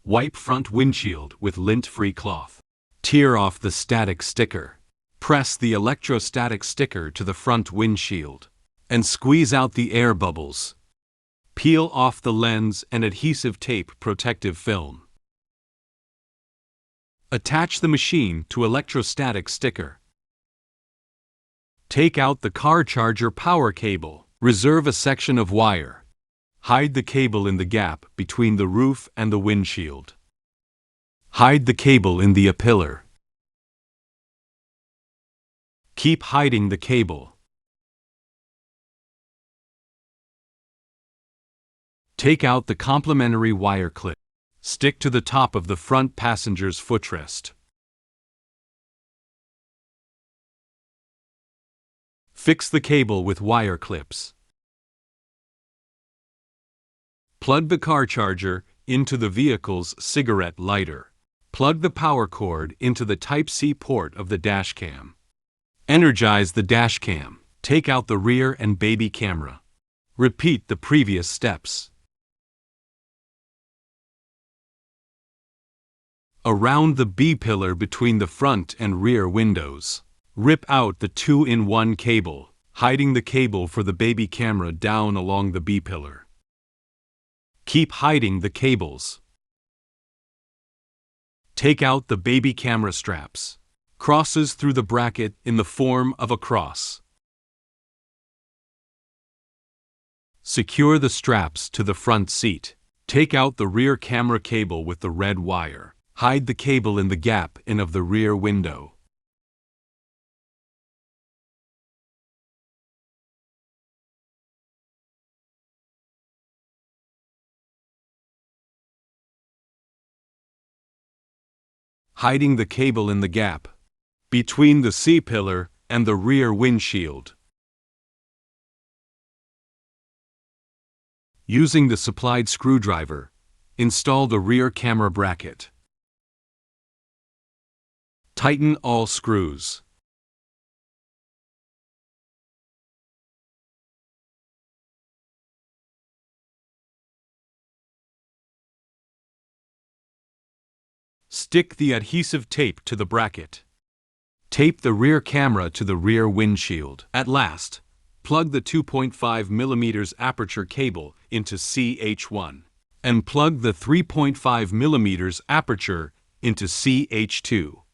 Wipe front windshield with lint-free cloth. Tear off the static sticker. Press the electrostatic sticker to the front windshield and squeeze out the air bubbles. Peel off the lens and adhesive tape protective film. Attach the machine to electrostatic sticker. Take out the car charger power cable. Reserve a section of wire. Hide the cable in the gap between the roof and the windshield. Hide the cable in the A-pillar. Keep hiding the cable. Take out the complementary wire clip. Stick to the top of the front passenger's footrest. Fix the cable with wire clips. Plug the car charger into the vehicle's cigarette lighter. Plug the power cord into the Type-C port of the dashcam. Energize the dashcam. Take out the rear and baby camera. Repeat the previous steps. Around the B-pillar between the front and rear windows. Rip out the 2-in-1 cable, hiding the cable for the baby camera down along the B-pillar. Keep hiding the cables. Take out the baby camera straps. Crosses through the bracket in the form of a cross. Secure the straps to the front seat. Take out the rear camera cable with the red wire. Hide the cable in the gap of the rear window. Hiding the cable in the gap between the C-pillar and the rear windshield. Using the supplied screwdriver, install the rear camera bracket. Tighten all screws. Stick the adhesive tape to the bracket. Tape the rear camera to the rear windshield. At last, plug the 2.5mm aperture cable into CH1 and plug the 3.5mm aperture into CH2.